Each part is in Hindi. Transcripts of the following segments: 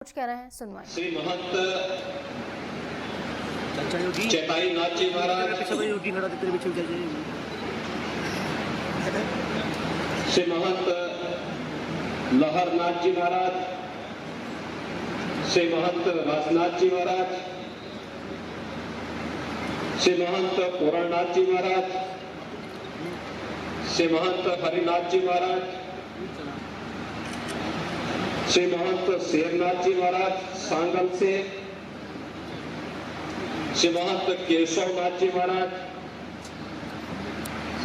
कुछ कह रहे हैं सुनवाई। श्री महंत चैताई नाथ जी महाराज, श्री महंत लहर नाथ जी महाराज, श्री महंत राजनाथ जी महाराज, श्री महंत पूरणनाथ जी महाराज, श्री महंत हरिनाथ जी महाराज, श्री महंत शेरनाथ जी महाराज सांगल से, श्री महंत केशवनाथ जी महाराज,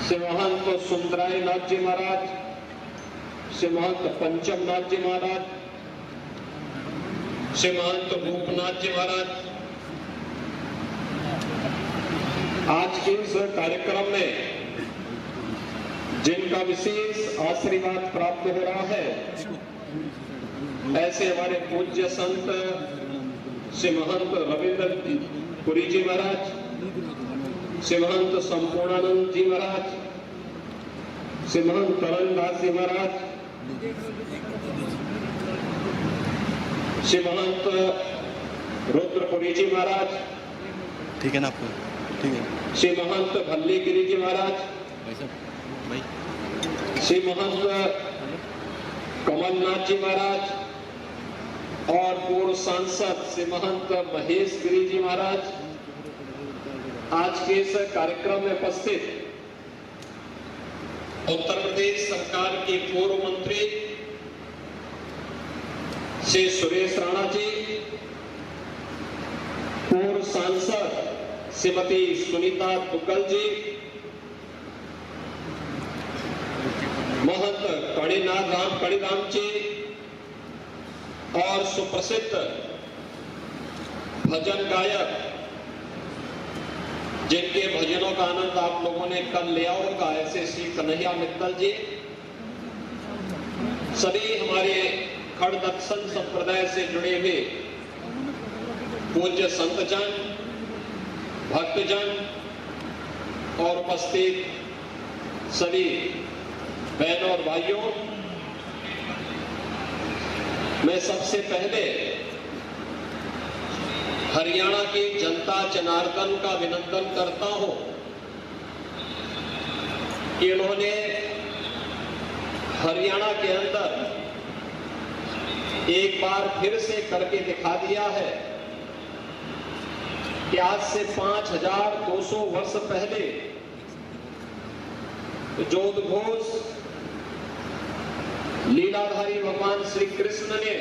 श्री महंत सुंदराय नाथ जी महाराज, श्री महंत पंचमनाथ जी महाराज, श्री महंत रूपनाथ जी महाराज। आज के इस कार्यक्रम में जिनका विशेष आशीर्वाद प्राप्त हो रहा है, ऐसे हमारे पूज्य संत श्री महंत रविंद्र पुरी जी महाराज, श्री महंत संपूर्णानंद जी महाराज, श्री महंत करणदास जी महाराज, श्री महंत रुद्रपुरी जी महाराज, ठीक है ना आपको? ठीक है। श्री महंत भल्लीगिरी जी महाराज, श्री महंत कमलनाथ जी महाराज और पूर्व सांसद श्री महंत महेश गिरी जी महाराज, आज के इस कार्यक्रम में उपस्थित उत्तर प्रदेश सरकार के पूर्व मंत्री श्री सुरेश राणा जी, पूर्व सांसद श्रीमती सुनीता दुग्गल जी, महंत कड़ीराम जी और सुप्रसिद्ध भजन गायक जिनके भजनों का आनंद आप लोगों ने कल लिया होगा, ऐसे श्री कन्हैया मित्तल जी, सभी हमारे खड़दर्शन संप्रदाय से जुड़े हुए पूज्य संतजन, भक्तजन और उपस्थित सभी बहनों और भाइयों, मैं सबसे पहले हरियाणा की जनता जनार्दन का अभिनंदन करता हूं कि उन्होंने हरियाणा के अंदर एक बार फिर से करके दिखा दिया है कि आज से 5200 वर्ष पहले जोधघोष लीलाधारी भगवान श्री कृष्ण ने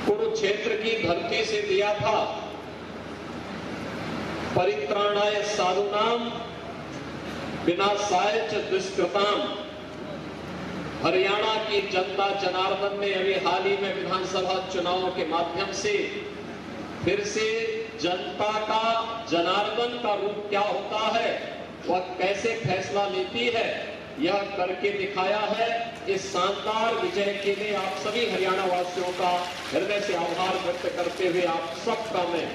कुरुक्षेत्र की धरती से दिया था, परित्राणाय साधूनाम विनाशाय च दुष्कृताम। हरियाणा की जनता जनार्दन ने अभी हाल ही में विधानसभा चुनावों के माध्यम से फिर से जनता का जनार्दन का रूप क्या होता है, वह कैसे फैसला लेती है, यह करके दिखाया है। इस शानदार विजय के लिए आप सभी हरियाणा वासियों का हृदय से आभार व्यक्त करते हुए आप सबका मैं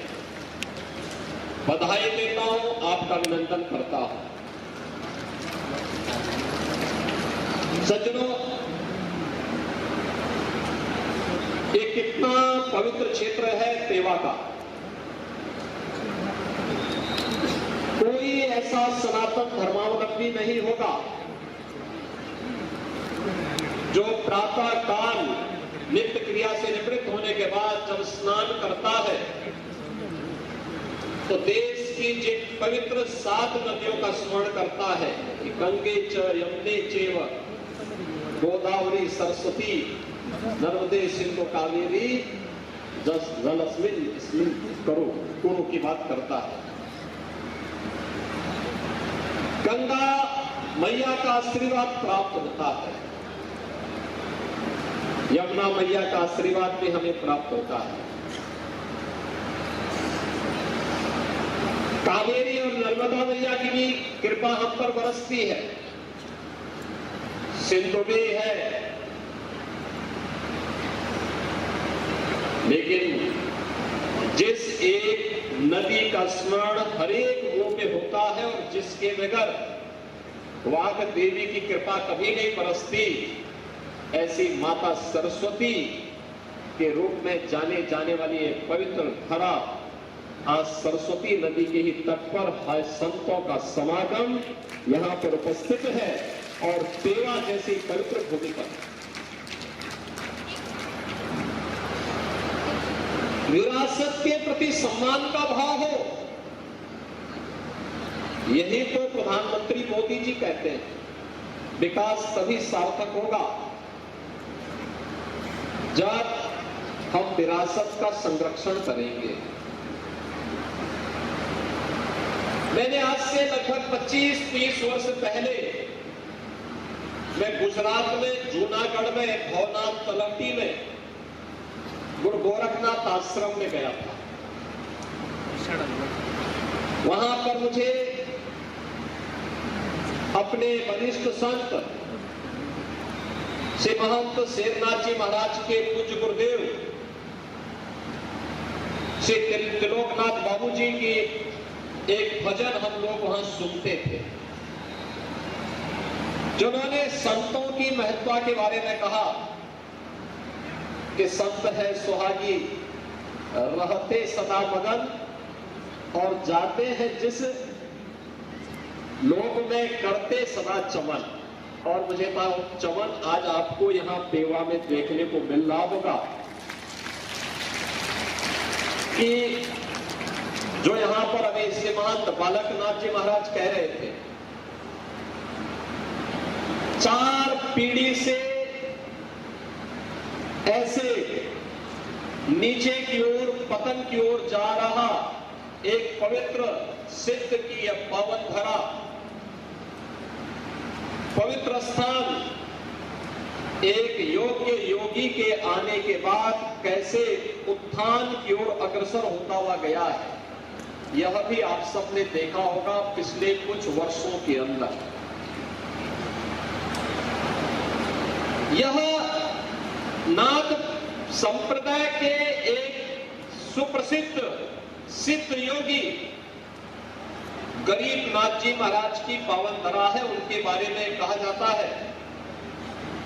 बधाई देता हूं, आपका अभिनंदन करता हूं। सज्जनों, ये कितना पवित्र क्षेत्र है तेवा का। कोई ऐसा सनातन धर्मावलंबी नहीं होगा जो प्रातः काल नित्य क्रिया से निवृत्त होने के बाद जब स्नान करता है तो देश की जिन पवित्र 7 नदियों का स्मरण करता है कि गंगे च यमुने चैव गोदावरी सरस्वती नर्मदे सिंधु कावेरी जलस्मिन् करो कुरु की बात करता है। गंगा मैया का आशीर्वाद प्राप्त होता है, यमुना मैया का आशीर्वाद भी हमें प्राप्त होता है। कावेरी और नर्मदा मैया की भी कृपा हम पर बरसती है, सिंधु भी है, लेकिन जिस एक नदी का स्मरण हर एक मुंह में होता है और जिसके बगैर वाक देवी की कृपा कभी नहीं बरसती, ऐसी माता सरस्वती के रूप में जाने जाने वाली एक पवित्र धरा आज सरस्वती नदी के ही तट पर आज संतों का समागम यहाँ पर उपस्थित है और पेवा जैसी पवित्र भूमि पर विरासत के प्रति सम्मान का भाव हो, यही तो प्रधानमंत्री मोदी जी कहते हैं। विकास तभी सार्थक होगा जब हम विरासत का संरक्षण करेंगे। मैंने आज से लगभग 25-30 वर्ष पहले मैं गुजरात में जूनागढ़ में भवनाथ तलवटी में गुरु गोरखनाथ आश्रम में गया था। वहां पर मुझे अपने वरिष्ठ संत श्री महंत शेरनाथ जी महाराज के पूज्य गुरुदेव श्री त्रिलोकनाथ बाबू जी की एक भजन हम लोग वहां सुनते थे, जिन्होंने संतों की महत्ता के बारे में कहा कि संत है सुहागी रहते सदा मगन और जाते हैं जिस लोक में करते सदा चमन। और मुझे चमन आज आपको यहाँ पेवा में देखने को मिल रहा होगा कि जो यहाँ पर अभी श्री महंत बालकनाथ जी महाराज कह रहे थे, 4 पीढ़ी से ऐसे नीचे की ओर पतन की ओर जा रहा एक पवित्र सिद्ध की यह पावन धरा, पवित्र स्थान एक योग्य योगी के आने के बाद कैसे उत्थान की ओर अग्रसर होता हुआ गया है, यह भी आप सबने देखा होगा पिछले कुछ वर्षों के अंदर। यह नाथ संप्रदाय के एक सुप्रसिद्ध सिद्ध योगी गरीबनाथ जी महाराज की पावन धरा है। उनके बारे में कहा जाता है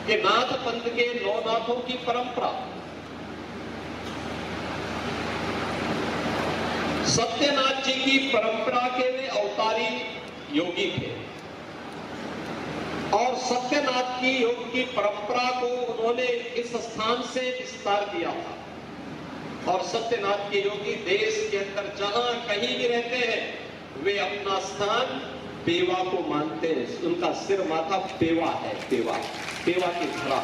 कि नाथ पंथ के 9 नाथों की परंपरा सत्यनाथ जी की परंपरा के वे अवतारी योगी थे और सत्यनाथ की योग की परंपरा को उन्होंने इस स्थान से विस्तार किया था। और सत्यनाथ के योगी देश के अंदर जहां कहीं भी रहते हैं वे अपना स्थान पेवा को मानते हैं। उनका सिर माथा पेवा है, पेवा पेवा की धरा,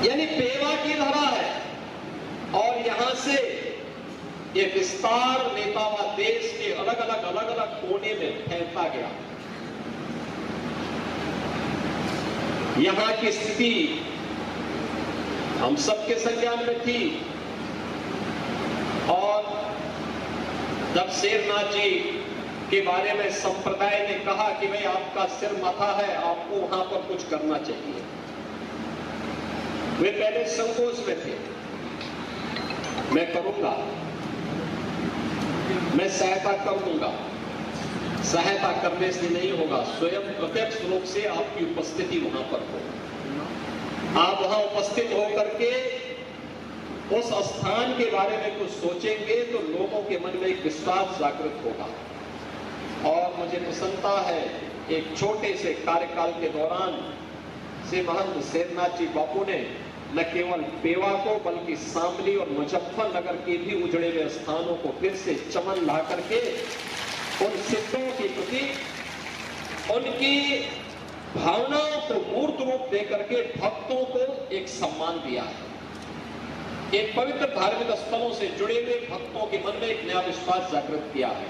यानी पेवा की धरा है। और यहां से ये विस्तार लेता हुआ देश के अलग अलग कोने में फैलता गया। यहां की स्थिति हम सबके संज्ञान में थी और जब शेरनाथ जी के बारे में संप्रदाय ने कहा कि भाई आपका सिर माथा है, आपको वहां पर कुछ करना चाहिए, वे पहले संकोच में थे। मैं करूंगा, मैं सहायता करूंगा। सहायता करने से नहीं होगा, स्वयं प्रत्यक्ष रूप से आपकी उपस्थिति वहां पर हो। आप वहां उपस्थित होकर के उस स्थान के बारे में कुछ सोचेंगे तो लोगों के मन में एक विश्वास जागृत होगा। और मुझे प्रसन्नता है एक छोटे से कार्यकाल के दौरान श्री महंत शेरनाथ जी बापू ने न केवल पेवा को बल्कि शामली और मुजफ्फरनगर के भी उजड़े हुए स्थानों को फिर से चमन ला करके उन सिद्धों के प्रति उनकी भावनाओं को मूर्त रूप देकर के भक्तों को एक सम्मान दिया है। एक पवित्र धार्मिक स्थलों से जुड़े हुए भक्तों के मन में एक नया विश्वास जागृत किया है।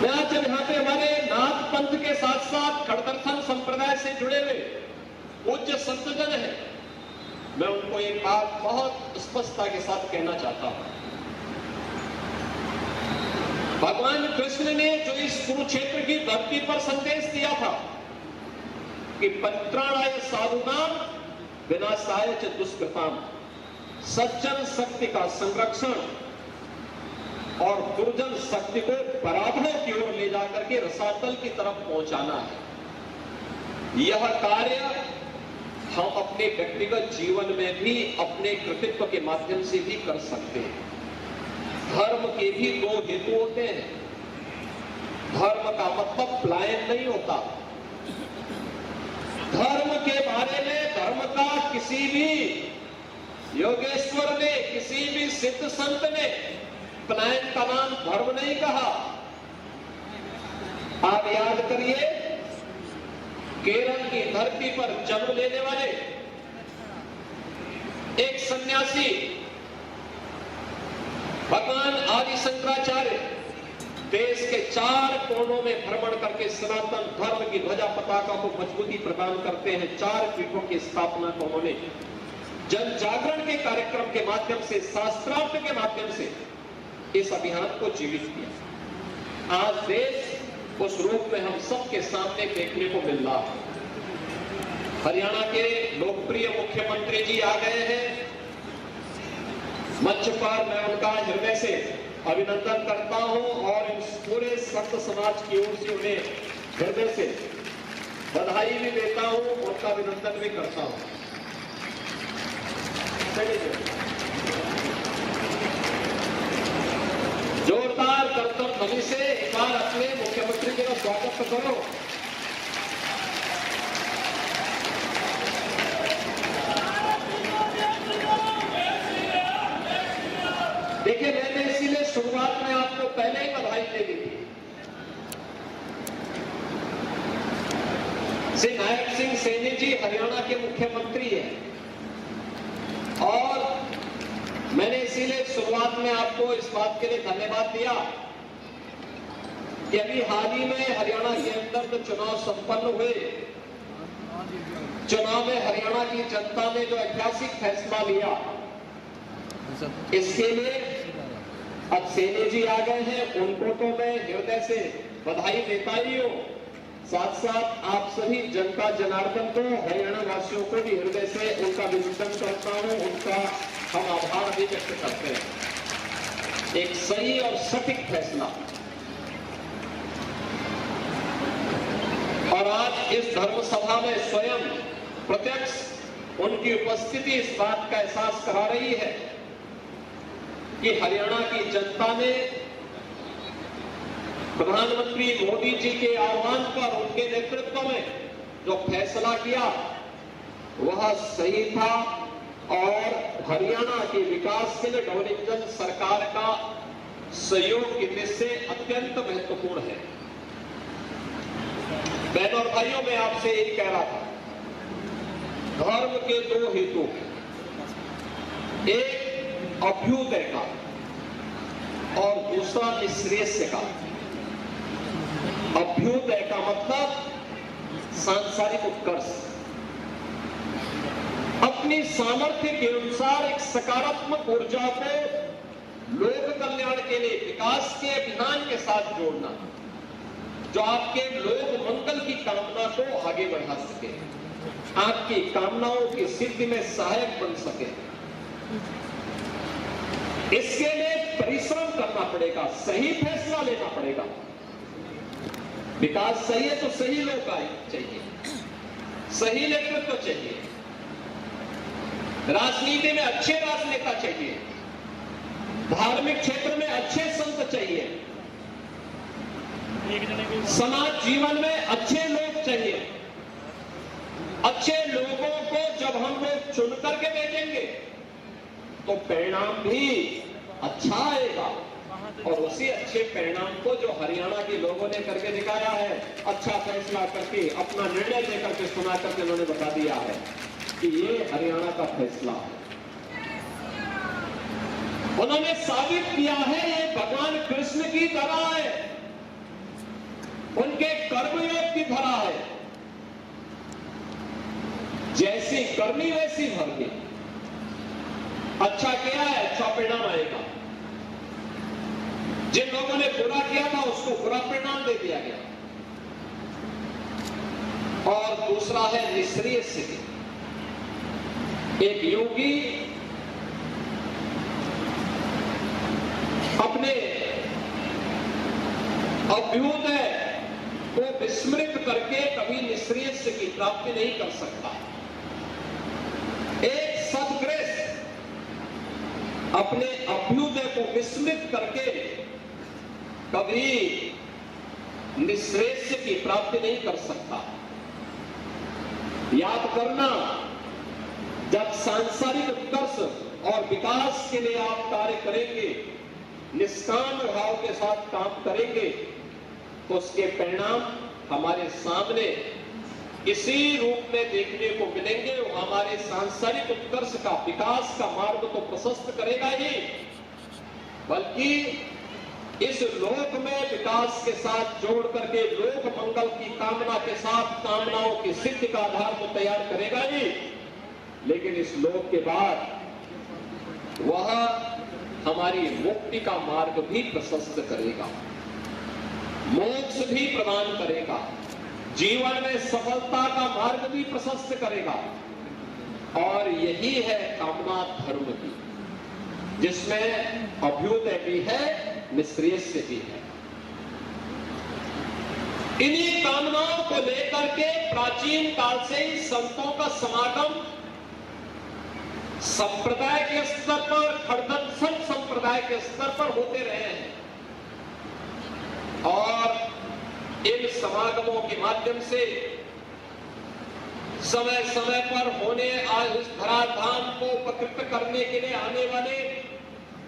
मैं आज जब यहाँ पे हमारे नाथ पंथ के साथ साथ खड़दर्शन संप्रदाय से जुड़े हुए पूज्य संतजन है, मैं उनको एक बात बहुत स्पष्टता के साथ कहना चाहता हूं। भगवान कृष्ण ने जो इस कुरुक्षेत्र की धरती पर संदेश दिया था कि परित्राणाय साधूनाम विनाशाय च दुष्कृताम, सज्जन शक्ति का संरक्षण और दुर्जन शक्ति को बराबरों की ओर ले जाकर के रसातल की तरफ पहुंचाना है। यह कार्य हम अपने व्यक्तिगत जीवन में भी अपने कृतित्व के माध्यम से भी कर सकते हैं। धर्म के भी दो हेतु होते हैं। धर्म का मतलब पलायन नहीं होता। धर्म के बारे में धर्म का किसी भी योगेश्वर ने, किसी भी सिद्ध संत ने पलायन का नाम धर्म नहीं कहा। आप याद करिए, केरल की धरती पर जन्म लेने वाले एक सन्यासी भगवान आदि शंकराचार्य देश के 4 कोनों में भ्रमण करके सनातन धर्म की ध्वजा पताका को मजबूती प्रदान करते हैं। 4 पीठों की स्थापना को उन्होंने जन जागरण के कार्यक्रम के माध्यम से, शास्त्रार्थ के माध्यम से इस अभियान को जीवित किया। आज देश उस रूप में हम सबके सामने देखने को मिल रहा है। हरियाणा के लोकप्रिय मुख्यमंत्री जी आ गए हैं मंच पर। मैं उनका हृदय से अभिनंदन करता हूं और इस पूरे संत समाज की ओर से उन्हें हृदय से बधाई भी देता हूं, उनका अभिनंदन भी करता हूं। जोरदार करतब ध्वनि से एक बार अपने मुख्यमंत्री जी का स्वागत करो। देखिए, मैंने इसीलिए शुरुआत में आपको पहले ही बधाई दे दी थी। श्री नायक सिंह सैनी जी हरियाणा के मुख्यमंत्री हैं और मैंने इसीलिए शुरुआत में आपको इस बात के लिए धन्यवाद दिया कि अभी हाल ही में हरियाणा के अंदर जो चुनाव संपन्न हुए, चुनाव में हरियाणा की जनता ने जो ऐतिहासिक फैसला लिया, इसके लिए अब सैनी जी आ गए हैं। उनको तो मैं हृदय से बधाई देता ही हूं, साथ साथ आप सभी जनता जनार्दन को, हरियाणा वासियों को भी हृदय से उनका अभिनंदन करता हूं, उनका हम आभार भी व्यक्त करते हैं। एक सही और सटीक फैसला। और आज इस धर्म सभा में स्वयं प्रत्यक्ष उनकी उपस्थिति इस बात का एहसास करा रही है कि हरियाणा की जनता ने प्रधानमंत्री मोदी जी के आह्वान पर, उनके नेतृत्व में जो फैसला किया वह सही था और हरियाणा के विकास के लिए डबल इंजन सरकार का सहयोग की दृष्टि से अत्यंत महत्वपूर्ण है। बहनों और भाइयों, मैं आपसे यही कह रहा था, धर्म के 2 हेतु, एक अभ्युदय का और दूसरा निःश्रेयस का। अभ्युदय का मतलब सांसारिक उत्कर्ष, अपनी सामर्थ्य के अनुसार एक सकारात्मक ऊर्जा को लोक कल्याण के लिए, विकास के अभियान के साथ जोड़ना, जो आपके लोक मंगल की कामना को आगे बढ़ा सके, आपकी कामनाओं की सिद्धि में सहायक बन सके। इसके लिए परिश्रम करना पड़ेगा, सही फैसला लेना पड़ेगा। विकास सही है तो सही लोग चाहिए, सही नेतृत्व चाहिए, राजनीति में अच्छे राजनेता चाहिए, धार्मिक क्षेत्र में अच्छे संत चाहिए, समाज जीवन में अच्छे लोग चाहिए। अच्छे लोगों को जब हम लोग चुन करके भेजेंगे तो परिणाम भी अच्छा आएगा। और उसी अच्छे परिणाम को जो हरियाणा के लोगों ने करके दिखाया है, अच्छा फैसला करके, अपना निर्णय लेकर के, सुना करके उन्होंने बता दिया है कि ये हरियाणा का फैसला है। उन्होंने साबित किया है ये भगवान कृष्ण की तरह है, उनके कर्मयोग की तरह है। जैसी करनी वैसी भरनी। अच्छा किया है, अच्छा परिणाम आएगा। जिन लोगों ने बुरा किया था उसको बुरा परिणाम दे दिया गया। और दूसरा है निःश्रेयस स्थिति। एक योगी अपने अभ्युदय को विस्मृत करके कभी निःश्रेयस की प्राप्ति नहीं कर सकता। एक सद्गृहस्थ अपने अभ्युदय को विस्मृत करके कभी निःश्रेयस की प्राप्ति नहीं कर सकता। याद करना, जब सांसारिक उत्कर्ष और विकास के लिए आप कार्य करेंगे, निष्काम भाव के साथ काम करेंगे, तो उसके परिणाम हमारे सामने इसी रूप में देखने को मिलेंगे। वो हमारे सांसारिक उत्कर्ष का, विकास का मार्ग तो प्रशस्त करेगा ही, बल्कि इस लोक में विकास के साथ जोड़ करके लोक मंगल की कामना के साथ कामनाओं की सिद्धि का आधार तो तैयार करेगा ही, लेकिन इस लोक के बाद वह हमारी मुक्ति का मार्ग भी प्रशस्त करेगा, मोक्ष भी प्रदान करेगा, जीवन में सफलता का मार्ग भी प्रशस्त करेगा। और यही है कामना धर्म की, जिसमें अभ्युदय भी है, निःश्रेयस भी है। इन्हीं कामनाओं को लेकर के प्राचीन काल से ही संतों का समागम संप्रदाय के स्तर पर, खड़दर्शन संप्रदाय के स्तर पर होते रहे हैं। और इन समागमों के माध्यम से समय समय पर होने इस धराधाम को उपकृत करने के लिए आने वाले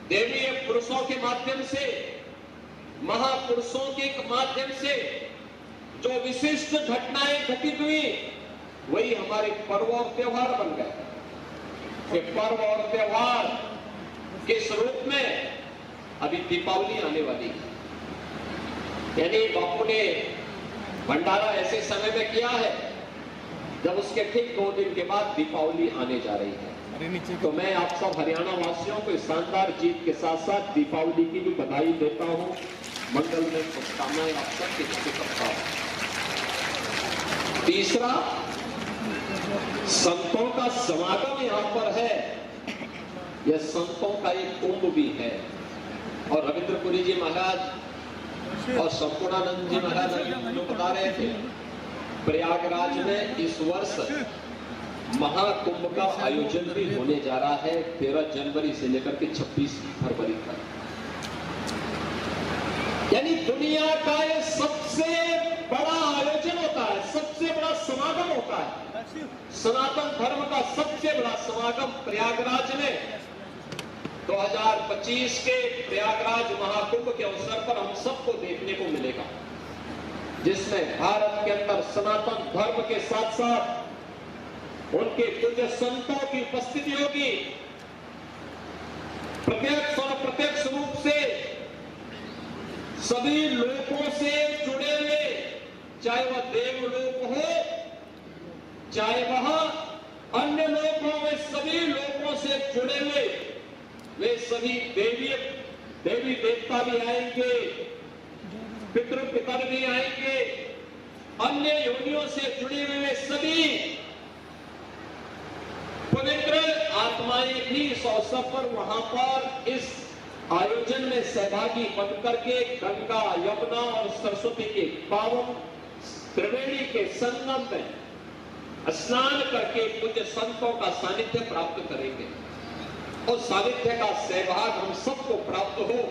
देवीय पुरुषों के माध्यम से, महापुरुषों के माध्यम से जो विशिष्ट घटनाएं घटित हुई, वही हमारे पर्व और त्योहार बन गए। कि पर्व और त्योहार के स्वरूप में अभी दीपावली आने वाली है, यानी बापू ने भंडारा ऐसे समय में किया है जब उसके ठीक 2 दिन के बाद दीपावली आने जा रही है। तो मैं आप सब हरियाणा वासियों को इस शानदार जीत के साथ साथ दीपावली की भी बधाई देता हूं, मंगल में शुभकामनाएं आप सबके प्रति करता हूं। तीसरा, संतों का समागम यहाँ पर है, यह संतों का एक कुंभ भी है। और रविंद्रपुरी जी महाराज और संपूर्णानंद जी महाराज जो बता रहे थे, प्रयागराज में इस वर्ष महाकुंभ का आयोजन भी होने जा रहा है 13 जनवरी से लेकर के 26 फरवरी तक। यानी दुनिया का ये सबसे बड़ा आयोजन होता है, सबसे बड़ा समागम होता है। सनातन धर्म का सबसे बड़ा समागम प्रयागराज में 2025 के प्रयागराज महाकुंभ के अवसर पर हम सबको देखने को मिलेगा, जिसमें भारत के अंदर सनातन धर्म के साथ साथ उनके पूज्य संतों की उपस्थिति होगी। प्रत्यक्ष और अप्रत्यक्ष रूप से सभी लोगों से जुड़े हुए, चाहे वह देवलोक हो, चाहे वह अन्य लोक हो, वे सभी लोगों से जुड़े हुए वे सभी देवी देवता भी आएंगे, पितृ पितर भी आएंगे, अन्य योनियों से जुड़े हुए सभी पवित्र आत्माएं भी इस अवसर पर वहां पर इस आयोजन में सहभागी बनकर के गंगा, यमुना और सरस्वती के पावन त्रिवेणी के संगम में स्नान करके पूज्य संतों का सानिध्य प्राप्त करेंगे। उस सानिध्य का सहभाग हम सबको प्राप्त हो,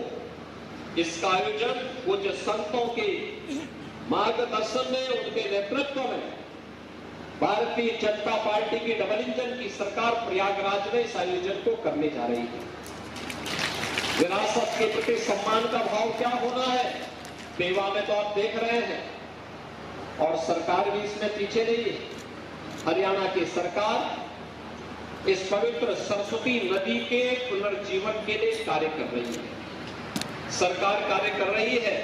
इसका आयोजन पूज्य संतों के मार्गदर्शन में, उनके नेतृत्व में भारतीय जनता पार्टी की डबल इंजन की सरकार प्रयागराज में इस आयोजन को करने जा रही है। विरासत के प्रति सम्मान का भाव क्या होना है, सेवा में तो आप देख रहे हैं, और सरकार भी इसमें पीछे नहीं है। हरियाणा की सरकार इस पवित्र सरस्वती नदी के पुनर्जीवन के लिए कार्य कर रही है। सरकार कार्य कर रही है,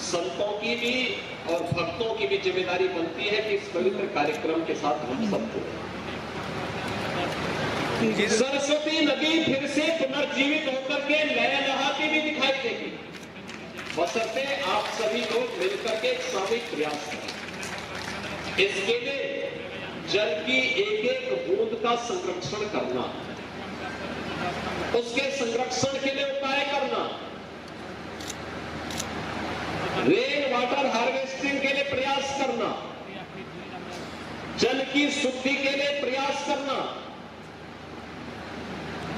संतों की भी और भक्तों की भी जिम्मेदारी बनती है कि इस पवित्र कार्यक्रम के साथ हम सब जुड़े। सरस्वती नदी फिर से पुनर्जीवित होकर के लहलहाती भी दिखाई देगी, बशर्ते आप सभी लोग मिलकर के सामूहिक प्रयास करें। इसके लिए जल की एक एक बूंद का संरक्षण करना, उसके संरक्षण के लिए उपाय करना, रेन वाटर हार्वेस्टिंग के लिए प्रयास करना, जल की शुद्धि के लिए प्रयास करना,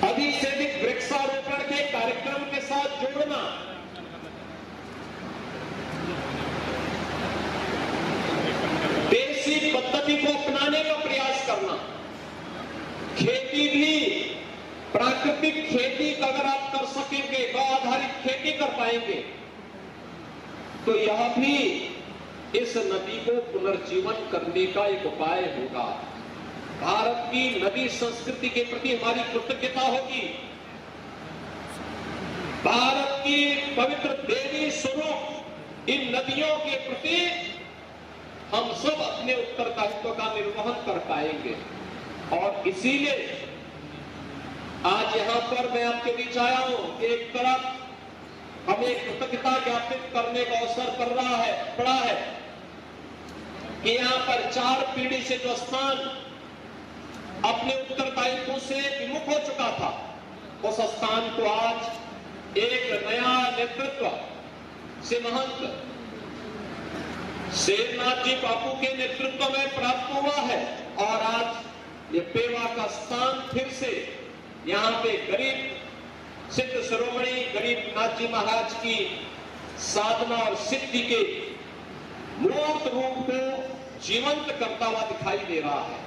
अधिक से अधिक वृक्षारोपण के कार्यक्रम के साथ जोड़ना, देसी पद्धति को अपनाने का प्रयास करना, खेती भी प्राकृतिक खेती अगर आप कर सकेंगे, गौ आधारित खेती कर पाएंगे, तो यह भी इस नदी को पुनर्जीवन करने का एक उपाय होगा। भारत की नदी संस्कृति के प्रति हमारी कृतज्ञता होगी। भारत की पवित्र देवी स्वरूप इन नदियों के प्रति हम सब अपने उत्तरदायित्व का निर्वहन कर पाएंगे। और इसीलिए आज यहां पर मैं आपके बीच आया हूं कि एक तरफ हमें कृतज्ञता ज्ञापित करने का अवसर पड़ा है कि यहां पर 4 पीढ़ी से जो स्थान अपने उत्तरदायित्व से विमुख हो चुका था, उस स्थान को आज एक नया नेतृत्व से महंत शेरनाथ जी बापू के नेतृत्व में प्राप्त हुआ है। और आज ये पेवा का स्थान फिर से यहाँ पे गरीब सिद्ध शिरोमणि गरीबनाथ जी महाराज की साधना और सिद्धि के मूर्त रूप को जीवंत करता हुआ दिखाई दे रहा है।